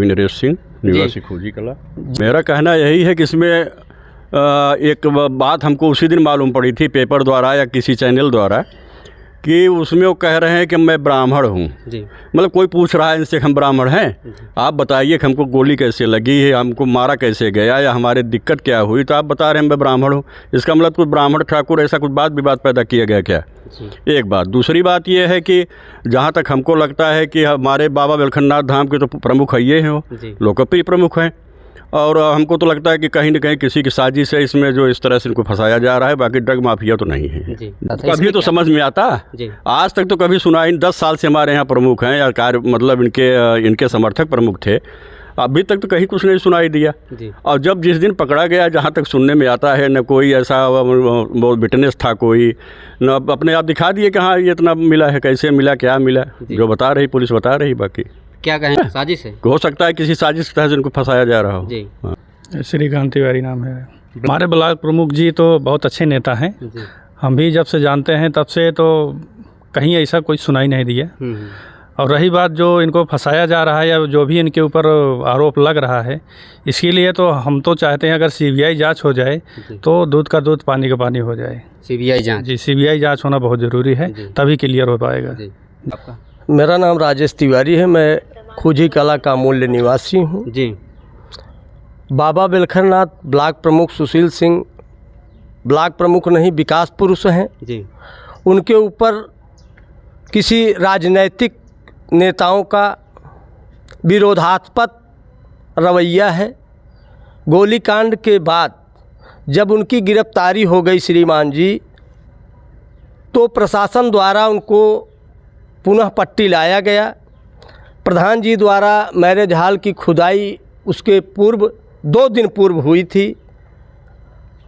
नरेश सिंह, निवासी खोजी कला। मेरा कहना यही है कि इसमें एक बात हमको उसी दिन मालूम पड़ी थी पेपर द्वारा या किसी चैनल द्वारा कि उसमें वो कह रहे हैं कि मैं ब्राह्मण हूँ। मतलब कोई पूछ रहा है इनसे हम ब्राह्मण हैं, आप बताइए कि हमको गोली कैसे लगी है, हमको मारा कैसे गया या हमारे दिक्कत क्या हुई, तो आप बता रहे हैं मैं ब्राह्मण हूँ। इसका मतलब कोई ब्राह्मण ठाकुर ऐसा कुछ बात विवाद पैदा किया गया क्या? एक बात। दूसरी बात ये है कि जहाँ तक हमको लगता है कि हमारे बाबा विलखननाथ धाम के तो प्रमुख है ये हैं, वो लोकप्रिय प्रमुख हैं, और हमको तो लगता है कि कहीं न कहीं किसी की साजिश है इसमें जो इस तरह से इनको फंसाया जा रहा है। बाकी ड्रग माफिया तो नहीं है। कभी तो समझ में आता, आज तक तो कभी सुना ही। 10 साल से हमारे यहाँ प्रमुख हैं या कार्य मतलब इनके समर्थक प्रमुख थे, अभी तक तो कहीं कुछ नहीं सुनाई दिया। और जब जिस दिन पकड़ा गया, जहाँ तक सुनने में आता है, न कोई ऐसा विटनेस था, कोई न अपने आप दिखा दिए कि हाँ ये इतना मिला है, कैसे मिला, क्या मिला, जो बता रही पुलिस बता रही। बाकी क्या कहें, साजिश है? हो सकता है किसी साजिश के तहत इनको फंसाया जा रहा हो। जी। श्रीकांत तिवारी नाम है हमारे ब्लॉक प्रमुख जी। तो बहुत अच्छे नेता हैं, हम भी जब से जानते हैं तब से तो कहीं ऐसा कोई सुनाई नहीं दिया। और रही बात जो इनको फंसाया जा रहा है या जो भी इनके ऊपर आरोप लग रहा है, इसके लिए तो हम तो चाहते हैं अगर सीबीआई जांच हो जाए तो दूध का दूध पानी का पानी हो जाए। सीबीआई जांच? जी, सीबीआई जांच होना बहुत ज़रूरी है, तभी क्लियर हो पाएगा। आपका? मेरा नाम राजेश तिवारी है, मैं खोजी कला का मूल्य निवासी हूँ जी। बाबा विलखननाथ ब्लॉक प्रमुख सुशील सिंह ब्लॉक प्रमुख नहीं, विकास पुरुष हैं जी। उनके ऊपर किसी राजनैतिक नेताओं का विरोधास्पद रवैया है। गोलीकांड के बाद जब उनकी गिरफ्तारी हो गई श्रीमान जी, तो प्रशासन द्वारा उनको पुनः पट्टी लाया गया। प्रधान जी द्वारा मैरिज हॉल की खुदाई उसके पूर्व 2 दिन पूर्व हुई थी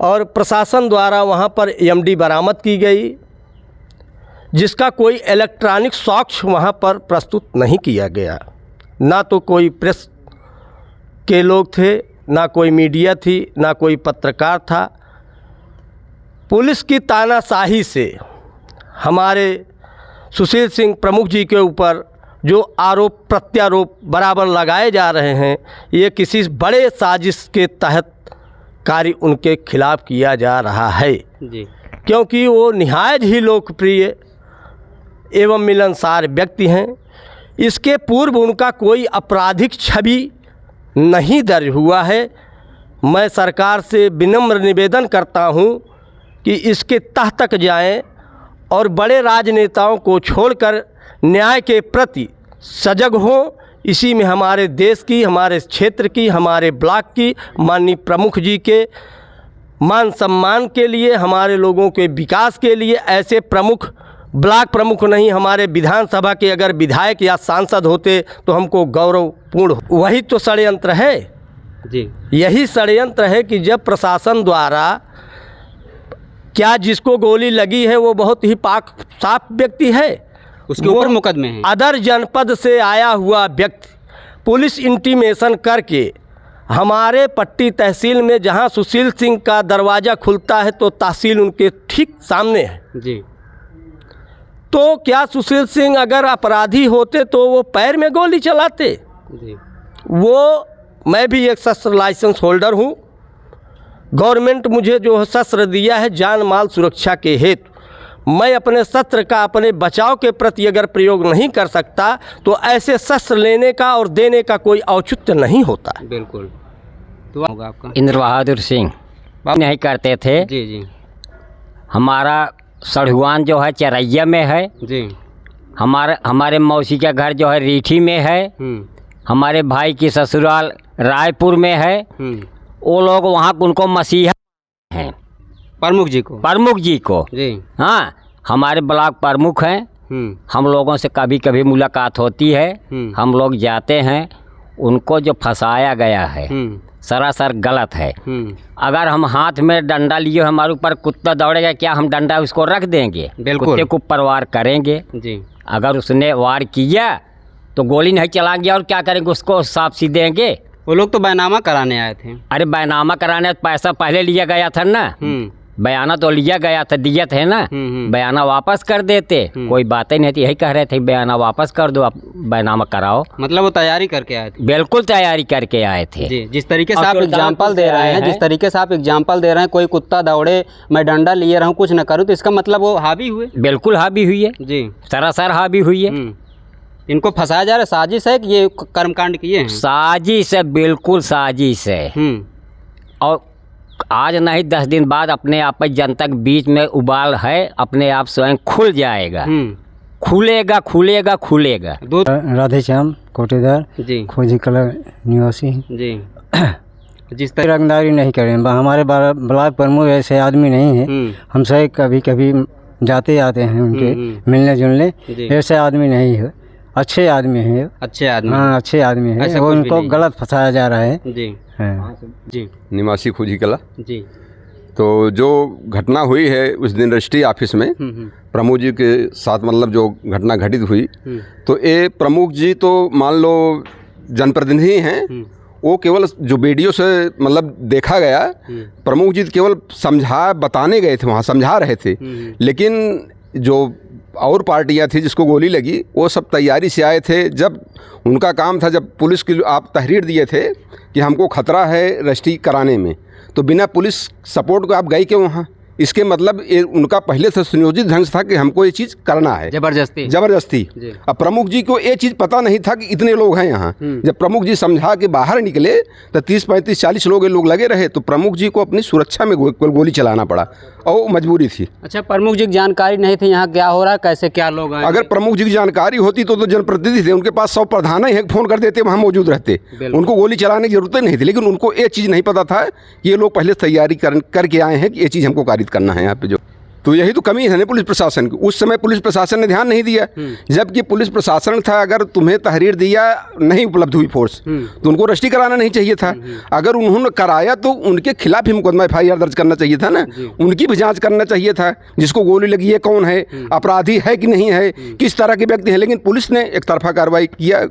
और प्रशासन द्वारा वहाँ पर एमडी बरामद की गई, जिसका कोई इलेक्ट्रॉनिक साक्ष्य वहाँ पर प्रस्तुत नहीं किया गया। ना तो कोई प्रेस के लोग थे, ना कोई मीडिया थी, ना कोई पत्रकार था। पुलिस की तानाशाही से हमारे सुशील सिंह प्रमुख जी के ऊपर जो आरोप प्रत्यारोप बराबर लगाए जा रहे हैं, ये किसी बड़े साजिश के तहत कार्य उनके खिलाफ किया जा रहा है जी। क्योंकि वो निहायत ही लोकप्रिय एवं मिलनसार व्यक्ति हैं। इसके पूर्व उनका कोई आपराधिक छवि नहीं दर्ज हुआ है। मैं सरकार से विनम्र निवेदन करता हूं कि इसके तह तक जाएं और बड़े राजनेताओं को छोड़कर न्याय के प्रति सजग हों। इसी में हमारे देश की, हमारे क्षेत्र की, हमारे ब्लॉक की माननीय प्रमुख जी के मान सम्मान के लिए, हमारे लोगों के विकास के लिए ऐसे प्रमुख, ब्लॉक प्रमुख नहीं, हमारे विधानसभा के अगर विधायक या सांसद होते तो हमको गौरवपूर्ण। वही तो षड्यंत्र है जी। यही षड्यंत्र है कि जब प्रशासन द्वारा, क्या जिसको गोली लगी है वो बहुत ही पाक साफ व्यक्ति है, उसके ऊपर मुकदमे हैं। अदर जनपद से आया हुआ व्यक्ति पुलिस इंटीमेशन करके हमारे पट्टी तहसील में, जहां सुशील सिंह का दरवाज़ा खुलता है तो तहसील उनके ठीक सामने है जी। तो क्या सुशील सिंह अगर अपराधी होते तो वो पैर में गोली चलाते जी? मैं भी एक शस्त्र लाइसेंस होल्डर हूँ। गवर्नमेंट मुझे जो शस्त्र दिया है जान माल सुरक्षा के हेतु, मैं अपने शस्त्र का अपने बचाव के प्रति अगर प्रयोग नहीं कर सकता तो ऐसे शस्त्र लेने का और देने का कोई औचित्य नहीं होता। बिल्कुल। तो होगा आपका? इंद्र बहादुर सिंह नहीं करते थे जी जी। हमारा सढ़ुआन जो है चरैया में है जी। हमारे मौसी का घर जो है रीठी में है। हमारे भाई की ससुराल रायपुर में है। वो लोग वहाँ उनको मसीहा हैं, प्रमुख जी को जी। हाँ, हमारे ब्लॉक प्रमुख हैं। हम लोगों से कभी कभी मुलाकात होती है, हम लोग जाते हैं। उनको जो फंसाया गया है सरासर गलत है। अगर हम हाथ में डंडा लिए हमारे ऊपर कुत्ता दौड़ेगा, क्या हम डंडा उसको रख देंगे? कुत्ते को परवार करेंगे जी। अगर उसने वार किया तो गोली नहीं चलाएंगे और क्या करेंगे, उसको शाबाशी देंगे। वो लोग तो बैनामा कराने आए थे। अरे बैनामा कराने पैसा पहले लिया गया था ना, बयाना तो लिया गया था, दिया थे ना, बयाना वापस कर देते, कोई बात ही नहीं थी। यही कह रहे थे बयाना वापस कर दो, आप बयानामा कराओ। मतलब वो तैयारी करके आए थे? बिल्कुल तैयारी करके आए थे जी। जिस तरीके से आप एग्जाम्पल दे रहे हैं, जिस तरीके से आप एग्जाम्पल दे रहे हैं, कोई कुत्ता दौड़े मैं डंडा लिए रहूं कुछ न करूं, तो इसका मतलब वो हावी हुए? बिल्कुल हावी हुई है जी, सरासर हावी हुई है। इनको फंसाया जा रहा है, साजिश है कि ये कर्मकांड किए हैं? साजिश है, बिल्कुल साजिश है। और आज नहीं 10 दिन बाद अपने आप जनता के बीच में उबाल है, अपने आप स्वयं खुल जाएगा, खुलेगा खुलेगा खुलेगा। राधेश्याम कोटेदार जी, खोजी कला निवासी जी। जिस तरह रंगदारी नहीं करें, हमारे ब्लॉक प्रमुख ऐसे आदमी नहीं है। हम सब कभी कभी जाते आते हैं उनके मिलने जुलने, ऐसे आदमी नहीं है, अच्छे आदमी है। अच्छे आदमी? हाँ, अच्छे आदमी है। वो उनको गलत फंसाया जा रहा है। जी जी। निवासी खोजी कला। जी। तो जो घटना हुई है उस दिन रजिस्ट्री ऑफिस में प्रमुख जी के साथ, मतलब जो घटना घटित हुई, तो ये प्रमुख जी तो मान लो जनप्रतिनिधि हैं, वो केवल जो वीडियो से मतलब देखा गया, प्रमुख जी केवल बताने गए थे, वहाँ समझा रहे थे, लेकिन जो और पार्टियां थी जिसको गोली लगी वो सब तैयारी से आए थे। जब उनका काम था, जब पुलिस की आप तहरीर दिए थे कि हमको खतरा है रजिस्ट्री कराने में, तो बिना पुलिस सपोर्ट को आप गए क्यों वहाँ? इसके मतलब ये उनका पहले से सुनियोजित ढंग से था कि हमको ये चीज़ करना है, जबरदस्ती। अब प्रमुख जी को ये चीज़ पता नहीं था कि इतने लोग हैं यहाँ। जब प्रमुख जी समझा के बाहर निकले तो 30, 35, 40 लोग लगे रहे, तो प्रमुख जी को अपनी सुरक्षा में गोली चलाना पड़ा और मजबूरी थी। अच्छा, प्रमुख जी की जानकारी नहीं थी यहाँ क्या हो रहा है, कैसे क्या लोग हैं? अगर प्रमुख जी की जानकारी होती तो जनप्रतिनिधि थे, उनके पास 100 प्रधान ही फ़ोन कर देते, वहाँ मौजूद रहते, उनको गोली चलाने की जरूरत नहीं थी। लेकिन उनको ये चीज़ नहीं पता था, ये लोग पहले तैयारी करके आए हैं कि ये चीज़ हमको कारित करना है यहाँ पे। जो तो यही तो कमी है ना पुलिस प्रशासन की। उस समय पुलिस प्रशासन ने ध्यान नहीं दिया, जबकि पुलिस प्रशासन था, अगर तुम्हें तहरीर दिया नहीं उपलब्ध हुई फोर्स, तो उनको रजिस्ट्री कराना नहीं चाहिए था। अगर उन्होंने कराया तो उनके खिलाफ ही मुकदमा FIR दर्ज करना चाहिए था ना, उनकी भी जांच करना चाहिए था, जिसको गोली लगी है कौन है, अपराधी है कि नहीं है, किस तरह के व्यक्ति है। लेकिन पुलिस ने एक तरफा कार्रवाई किया,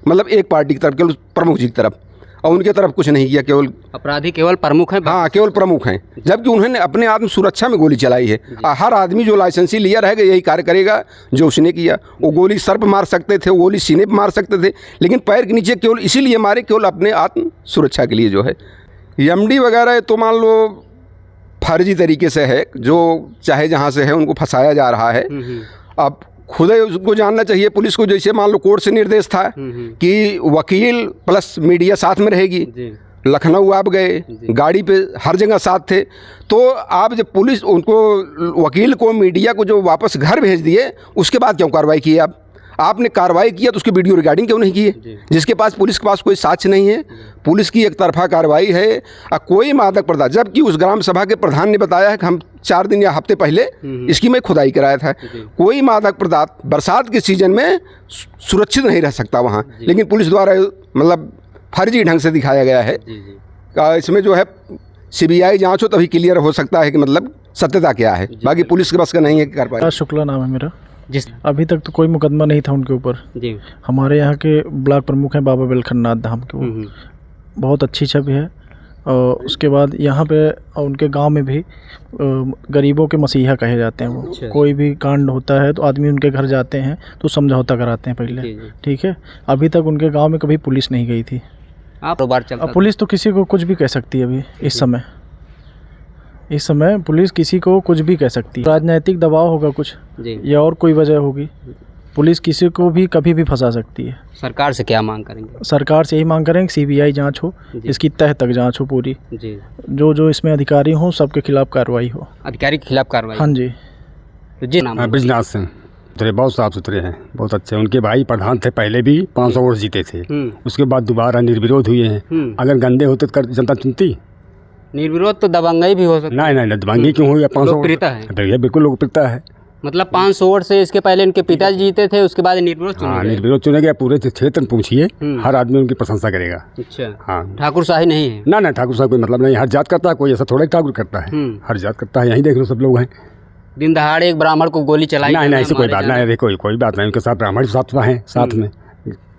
मतलब एक पार्टी की तरफ, केवल प्रमुख जी की तरफ, और उनके तरफ कुछ नहीं किया। केवल अपराधी केवल प्रमुख हैं? हाँ, केवल प्रमुख हैं, जबकि उन्होंने अपने आत्म सुरक्षा में गोली चलाई है। हर आदमी जो लाइसेंसी लिया रहेगा यही कार्य करेगा जो उसने किया। वो गोली सर पर मार सकते थे, वो गोली सीने पर मार सकते थे, लेकिन पैर के नीचे केवल इसीलिए मारे, केवल अपने आत्म सुरक्षा के लिए जो है। MD वगैरह तो मान लो फर्जी तरीके से है, जो चाहे जहाँ से है उनको फंसाया जा रहा है। अब खुद ही उसको जानना चाहिए पुलिस को, जैसे मान लो कोर्ट से निर्देश था कि वकील प्लस मीडिया साथ में रहेगी। लखनऊ आप गए, गाड़ी पे हर जगह साथ थे, तो आप जब पुलिस उनको, वकील को, मीडिया को जो वापस घर भेज दिए, उसके बाद क्यों कार्रवाई की? आपने कार्रवाई किया तो उसकी वीडियो रिकॉर्डिंग क्यों नहीं की है? जिसके पास, पुलिस के पास कोई साक्ष्य नहीं है, पुलिस की एक तरफा कार्रवाई है। कोई मादक पदार्थ, जबकि उस ग्राम सभा के प्रधान ने बताया है कि हम 4 दिन या हफ्ते पहले इसकी मैं खुदाई कराया था। कोई मादक पदार्थ बरसात के सीजन में सुरक्षित नहीं रह सकता वहाँ, लेकिन पुलिस द्वारा मतलब फर्जी ढंग से दिखाया गया है। इसमें जो है CBI जांच हो तभी क्लियर हो सकता है कि मतलब सत्यता क्या है, बाकी पुलिस के बस का नहीं है कर पाए। शुक्ला नाम है मेरा। जिस अभी तक तो कोई मुकदमा नहीं था उनके ऊपर। जी। हमारे यहाँ के ब्लॉक प्रमुख हैं बाबा बेलखन्नाथ धाम के, वो बहुत अच्छी छवि है। और उसके बाद यहाँ पे उनके गांव में भी गरीबों के मसीहा कहे जाते हैं वो। अच्छा। कोई भी कांड होता है तो आदमी उनके घर जाते हैं तो समझौता कराते हैं पहले। ठीक है, अभी तक उनके गांव में कभी पुलिस नहीं गई थी। अब पुलिस तो किसी को कुछ भी कह सकती है अभी इस समय पुलिस किसी को कुछ भी कह सकती है। राजनीतिक दबाव होगा कुछ या और कोई वजह होगी, पुलिस किसी को भी कभी भी फंसा सकती है। सरकार से क्या मांग करेंगे? सरकार से यही मांग करेंगे CBI जांच हो, इसकी तह तक जांच हो पूरी। जो इसमें अधिकारी हों सबके खिलाफ कार्रवाई हो। अधिकारी के खिलाफ कार्रवाई? हाँ जी। जी नाम? ब्रजनाथ सिंह। बहुत साफ सुथरे हैं, बहुत अच्छे। उनके भाई प्रधान थे, पहले भी 500 वोट जीते थे, उसके बाद दोबारा निर्विरोध हुए हैं। अगर गंदे होते तो जनता चुनती। निर्विरोध तो दबंगई भी हो सकता है। नहीं, दबंगई क्यों हुई? 500 लोकप्रियता है, भैया बिल्कुल लोकप्रियता है। मतलब 500 वोट से इसके पहले इनके पिताजी जीते थे, उसके बाद निर्विरोध चुने गए। निर्विरोध चुने गए। पूरे क्षेत्र में पूछिए, हर आदमी उनकी प्रशंसा करेगा। अच्छा। हाँ, ठाकुर शाही नहीं है? ना ठाकुर साहब कोई मतलब नहीं, हर जात करता है, कोई ऐसा थोड़ा ही ठाकुर करता है, हर जात करता है। यहीं देख लो सब लोग हैं। दिन दहाड़े एक ब्राह्मण को गोली चलाई? नहीं, ऐसी कोई बात नहीं, कोई बात नहीं। उनके साथ ब्राह्मण साथ में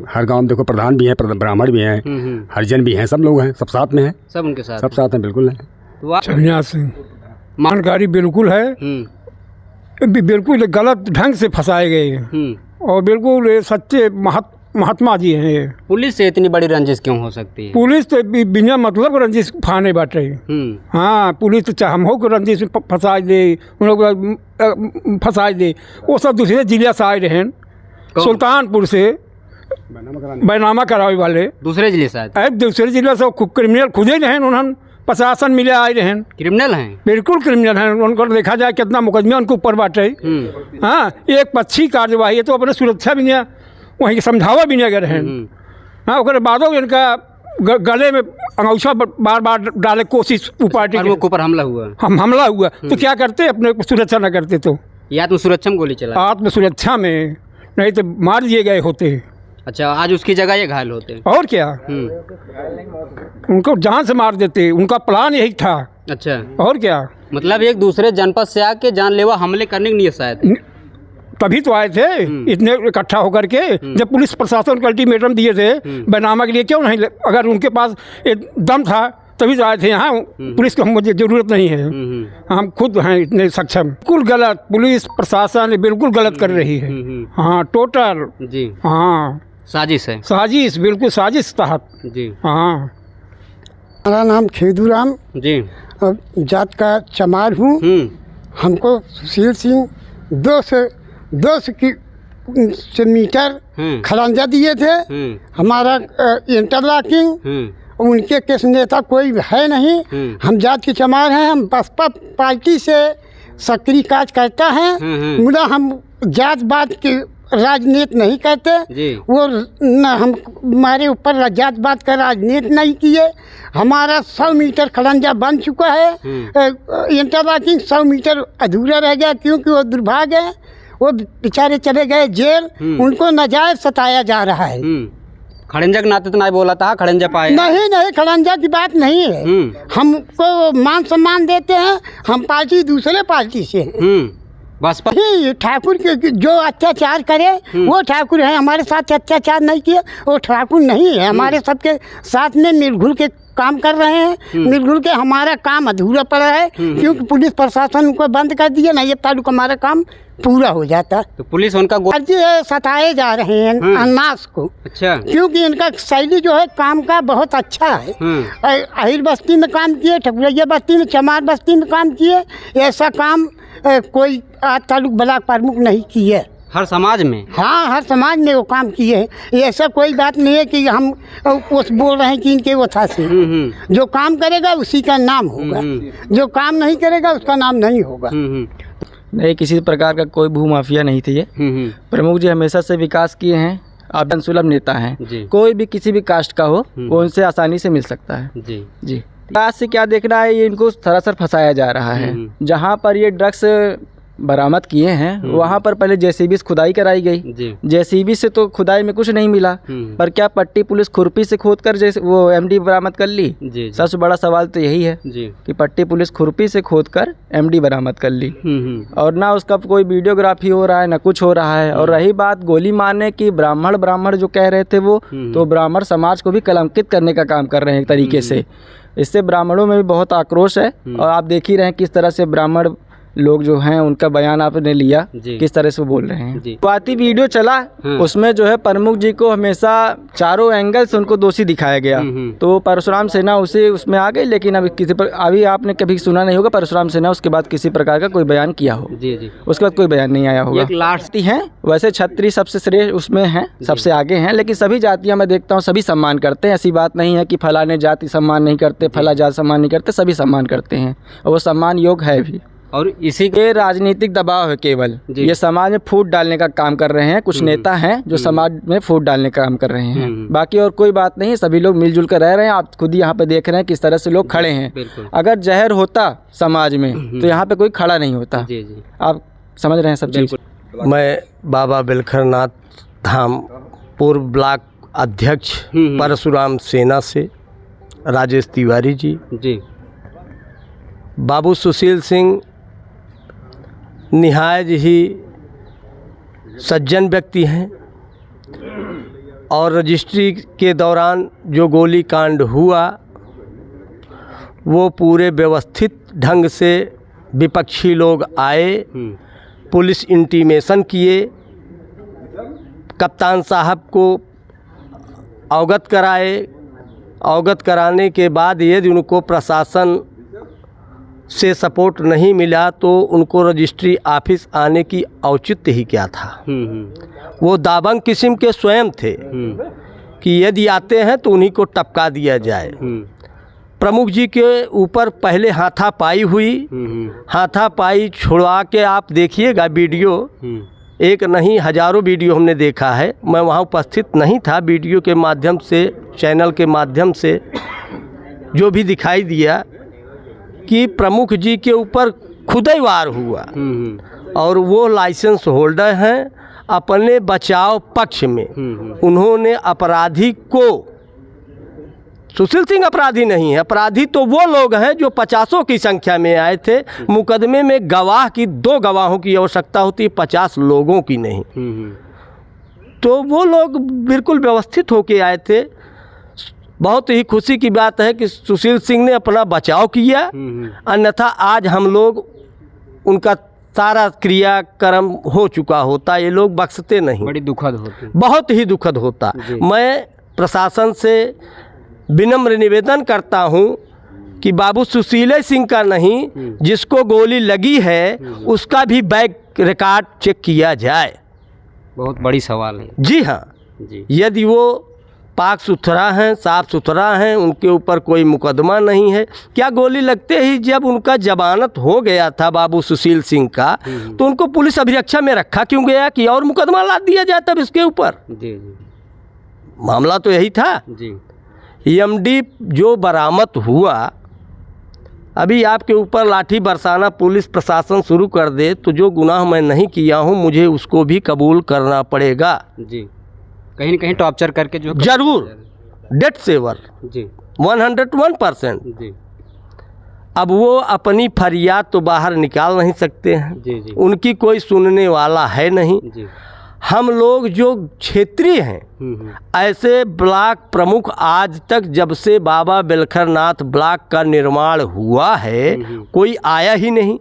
हर गांव में देखो प्रधान भी हैं, ब्राह्मण भी हैं, हरिजन भी हैं, सब लोग हैं, सब साथ में हैं, सब उनके साथ, सब साथ हैं, बिल्कुल है। चमिया सिंह। जानकारी बिल्कुल है, बिल्कुल गलत ढंग से फंसाए गए हैं और बिल्कुल ये सच्चे महात्मा जी हैं ये। पुलिस से इतनी बड़ी रंजिश क्यों हो सकती है? पुलिस तो बिना मतलब रंजिश फाने बाटे। हाँ, पुलिस तो चाहे हम हो को रंजिश फंसा दे, उन लोग फंसा दे। वो सब दूसरे जिले से आए रहे, सुल्तानपुर से बैनामा करावे वाले दूसरे जिले से आए। दूसरे जिले से क्रिमिनल खुदे रहे, उन्होंने प्रशासन मिले आए रहे। क्रिमिनल हैं? बिल्कुल क्रिमिनल हैं। उनको देखा जाए कितना मुकदमे उनके ऊपर बाटे। हाँ, एक पक्षी कार्यवाही है तो अपने सुरक्षा भी नहीं, वहीं समझावा भी नहीं अगर है। हाँ, उसके बादों इनका गले में अंगूठा बार बार डाले कोशिश पार्टी के ऊपर हमला हुआ। हमला हुआ तो क्या करते, अपने सुरक्षा न करते तो? या तो सुरक्षा में गोली चला? आत्मसुरक्षा में, नहीं तो मार दिए गए होते। अच्छा, आज उसकी जगह ये घायल होते और क्या, उनको जान से मार देते। उनका प्लान यही था। अच्छा, और क्या, मतलब एक दूसरे जनपद से आके जानलेवा हमले करने की नीयत से आए थे? तभी तो आए थे इतने इकट्ठा होकर के। जब पुलिस प्रशासन को अल्टीमेटम दिए थे बैनामा के लिए, क्यों नहीं? अगर उनके पास एक दम था तभी तो आए थे यहाँ। पुलिस को मुझे ज़रूरत नहीं है, हम खुद हैं इतने सक्षम। बिल्कुल गलत, पुलिस प्रशासन बिल्कुल गलत कर रही है। हाँ, टोटल जी। हाँ, साजिश है। साजिश, बिल्कुल साजिश तहत जी। हाँ, हमारा नाम खेदूराम जी, जात का चमार हूँ। हमको सुशील सिंह 200 मीटर खड़ंजा दिए थे। हमारा इंटरलॉकिंग, उनके केस नेता कोई है नहीं। हम जात के चमार हैं, हम बसपा पार्टी से सक्रिय कार्य करता है। मुदा हम जात बात की राजनीति नहीं करते। वो न हम हमारे ऊपर जात बात का राजनीति नहीं किए। हमारा 100 मीटर खड़ंजा बन चुका है। इंटरलॉकिंग 100 मीटर अधूरा रह गया क्योंकि वो दुर्भाग्य है, वो बेचारे चले गए जेल। उनको नाजायज सताया जा रहा है। खड़ंजा के नाते तो नहीं बोला था, खड़ंजा पाए नहीं, खड़ंजा की बात नहीं है। हमको मान सम्मान देते हैं, हम पार्टी दूसरे पार्टी से हैं। बस ठाकुर के जो अत्याचार करे वो ठाकुर है, हमारे साथ अत्याचार नहीं किए वो ठाकुर नहीं है। हमारे सबके साथ में मिलजुल के काम कर रहे हैं। मिलजुल के हमारा काम अधूरा पड़ा है क्योंकि पुलिस प्रशासन उनको बंद कर दिया ना, ये ताल्लुक हमारा काम पूरा हो जाता। तो पुलिस उनका सताए जा रहे हैं अनास को। अच्छा, क्योंकि इनका शैली जो है काम का बहुत अच्छा है। अहिर बस्ती में काम किए, ठकुरैया बस्ती में, चमार बस्ती में काम किए। ऐसा काम कोई ताल्लुक ब्लॉक प्रमुख नहीं किए। हर समाज में? हाँ, हर समाज में वो काम किए हैं। ऐसा कोई बात नहीं है कि हम उस बोल रहे हैं कि इनके वो था से। जो काम करेगा उसी का नाम होगा, जो काम नहीं करेगा उसका नाम नहीं होगा। नहीं, किसी प्रकार का कोई भू माफिया नहीं थे ये। प्रमुख जी हमेशा से विकास किए हैं, आप सुलभ नेता हैं। कोई भी किसी भी कास्ट का हो वो उनसे आसानी से मिल सकता है। जी जी। विकास से क्या देखना है, ये इनको सरासर फंसाया जा रहा है। जहाँ पर ये ड्रग्स बरामद किए हैं वहाँ पर पहले जेसीबी से खुदाई कराई गई। जेसीबी से तो खुदाई में कुछ नहीं मिला, पर क्या पट्टी पुलिस खुरपी से खोद कर जैसे वो एमडी बरामद कर ली? सबसे बड़ा सवाल तो यही है कि पट्टी पुलिस खुरपी से खोद कर एमडी बरामद कर ली और ना उसका कोई वीडियोग्राफी हो रहा है, ना कुछ हो रहा है। और रही बात गोली मारने की, ब्राह्मण जो कह रहे थे वो, तो ब्राह्मण समाज को भी कलंकित करने का काम कर रहे हैं एक तरीके से। इससे ब्राह्मणों में भी बहुत आक्रोश है और आप देख ही रहे हैं किस तरह से ब्राह्मण लोग जो हैं उनका बयान आपने लिया, किस तरह से वो बोल रहे हैं। शुरुआती वीडियो चला उसमें जो है प्रमुख जी को हमेशा चारों एंगल से उनको दोषी दिखाया गया। तो परशुराम सेना उसे उसमें आ गई, लेकिन अभी आपने कभी सुना नहीं होगा परशुराम सेना उसके बाद किसी प्रकार का कोई बयान किया हो। उसके बाद कोई बयान नहीं आया होगा। लास्ट हैं वैसे क्षत्रिय सबसे श्रेष्ठ उसमें हैं, सबसे आगे हैं, लेकिन सभी जातियाँ मैं देखता हूँ सभी सम्मान करते हैं। ऐसी बात नहीं है कि फलाने जाति सम्मान नहीं करते, फला जाति सम्मान नहीं करते, सभी सम्मान करते हैं और वो सम्मान योग्य है भी। और इसी के राजनीतिक दबाव है केवल, ये समाज में फूट डालने का काम कर रहे हैं। कुछ नेता हैं जो समाज में फूट डालने का काम कर रहे हैं, बाकी और कोई बात नहीं। सभी लोग मिलजुल कर रह रहे हैं। आप खुद यहाँ पे देख रहे हैं किस तरह से लोग खड़े हैं। अगर जहर होता समाज में तो यहाँ पे कोई खड़ा नहीं होता। आप समझ रहे हैं सब चीज़। मैं बाबा बिलखरनाथ धाम पूर्व ब्लॉक अध्यक्ष परशुराम सेना से राजेश तिवारी जी। बाबू सुशील सिंह निहायत ही सज्जन व्यक्ति हैं और रजिस्ट्री के दौरान जो गोली कांड हुआ वो पूरे व्यवस्थित ढंग से विपक्षी लोग आए, पुलिस इंटीमेशन किए, कप्तान साहब को अवगत कराए। अवगत कराने के बाद यदि उनको प्रशासन से सपोर्ट नहीं मिला तो उनको रजिस्ट्री ऑफिस आने की औचित्य ही क्या था। वो दाबंग किस्म के स्वयं थे कि यदि आते हैं तो उन्हीं को टपका दिया जाए। प्रमुख जी के ऊपर पहले हाथापाई हुई। हाथापाई छुड़वा के आप देखिएगा वीडियो, एक नहीं हज़ारों वीडियो हमने देखा है। मैं वहाँ उपस्थित नहीं था, वीडियो के माध्यम से, चैनल के माध्यम से जो भी दिखाई दिया कि प्रमुख जी के ऊपर खुदाई वार हुआ और वो लाइसेंस होल्डर हैं। अपने बचाव पक्ष में उन्होंने अपराधी को, सुशील सिंह अपराधी नहीं है, अपराधी तो वो लोग हैं जो 50 की संख्या में आए थे। मुकदमे में गवाह की 2 गवाहों की आवश्यकता होती है, 50 लोगों की नहीं। तो वो लोग बिल्कुल व्यवस्थित होके आए थे। बहुत ही खुशी की बात है कि सुशील सिंह ने अपना बचाव किया, अन्यथा आज हम लोग उनका सारा क्रियाक्रम हो चुका होता, ये लोग बख्शते नहीं। बड़ी दुखद होती, बहुत ही दुखद होता। मैं प्रशासन से विनम्र निवेदन करता हूँ कि बाबू सुशील सिंह का नहीं, जिसको गोली लगी है उसका भी बैक रिकॉर्ड चेक किया जाए। बहुत बड़ी सवाल है। जी हाँ जी। यदि वो पाक सुथरा हैं, साफ़ सुथरा हैं, उनके ऊपर कोई मुकदमा नहीं है, क्या गोली लगते ही जब उनका जमानत हो गया था बाबू सुशील सिंह का, तो उनको पुलिस अभिरक्षा में रखा क्यों गया कि और मुकदमा लाद दिया जाए तब इसके ऊपर? जी जी, मामला तो यही था जी। एमडी जो बरामद हुआ, अभी आपके ऊपर लाठी बरसाना पुलिस प्रशासन शुरू कर दे तो जो गुनाह मैं नहीं किया हूँ मुझे उसको भी कबूल करना पड़ेगा। जी, कहीं न कहीं टॉर्चर करके जो जरूर, डेट सेवर जी 101%। जी अब वो अपनी फरियाद तो बाहर निकाल नहीं सकते हैं, जी जी उनकी कोई सुनने वाला है नहीं। जी। हम लोग जो क्षेत्रीय हैं, ऐसे ब्लॉक प्रमुख आज तक जब से बाबा बिलखरनाथ ब्लॉक का निर्माण हुआ है कोई आया ही नहीं।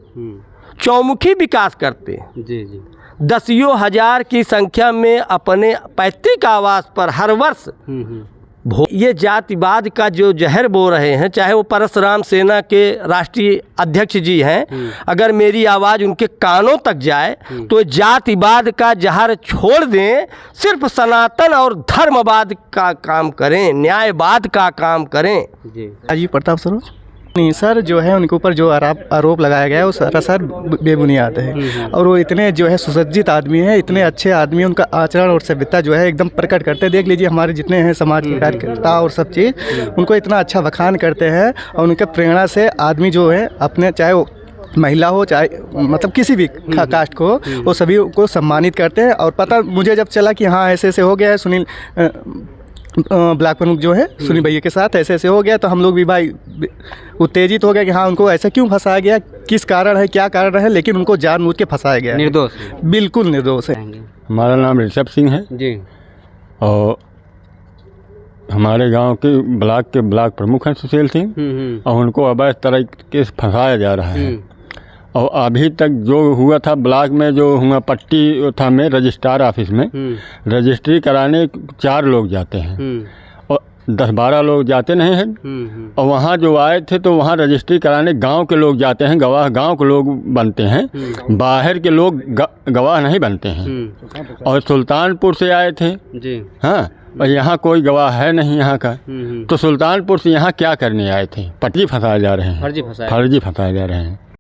चौमुखी विकास करते हैं। जी जी, दसियों हजार की संख्या में अपने पैतृक आवास पर हर वर्ष ये जातिवाद का जो जहर बो रहे हैं, चाहे वो परशुराम सेना के राष्ट्रीय अध्यक्ष जी हैं, अगर मेरी आवाज़ उनके कानों तक जाए तो जातिवाद का जहर छोड़ दें, सिर्फ सनातन और धर्मवाद का काम करें, न्यायवाद का काम करें। जी। अजीब प्रताप सरोज नहीं सर, जो है उनके ऊपर जो आरोप लगाया गया है वो सरासर बेबुनियाद है। और वो इतने जो है सुसज्जित आदमी है, इतने अच्छे आदमी, उनका आचरण और सभ्यता जो है एकदम प्रकट करते हैं। देख लीजिए हमारे जितने हैं समाज के कार्यकर्ता और सब चीज़, उनको इतना अच्छा बखान करते हैं और उनके प्रेरणा से आदमी जो है अपने, चाहे वो महिला हो चाहे मतलब किसी भी कास्ट को, वो सभी को सम्मानित करते हैं। और पता मुझे जब चला कि हाँ ऐसे ऐसे हो गया है, सुनील ब्लॉक प्रमुख जो है सुनील भैया के साथ ऐसे ऐसे हो गया, तो हम लोग भी भाई उत्तेजित हो गया कि हाँ उनको ऐसा क्यों फंसाया गया, किस कारण है, क्या कारण है, लेकिन उनको जानबूझ के फंसाया गया। निर्दोष, बिल्कुल निर्दोष है। हमारा नाम ऋषभ सिंह है जी। और हमारे गांव के ब्लॉक प्रमुख हैं सुशील सिंह, और उनको अवैध तरीके से फंसाया जा रहा है। और अभी तक जो हुआ था ब्लॉक में, जो हुआ पट्टी था में रजिस्ट्रार ऑफिस में रजिस्ट्री कराने 4 लोग जाते हैं और 10-12 लोग जाते नहीं हैं। और वहाँ जो आए थे तो वहाँ रजिस्ट्री कराने गांव के लोग जाते हैं, गवाह गांव के लोग बनते हैं, बाहर के लोग गवाह नहीं बनते हैं। और सुल्तानपुर से आए थे जी। हाँ, और यहाँ कोई गवाह है नहीं यहाँ का, तो सुल्तानपुर से यहाँ क्या करने आए थे? पट्टी फंसाए जा रहे हैं, फर्जी फंसाए जा रहे हैं।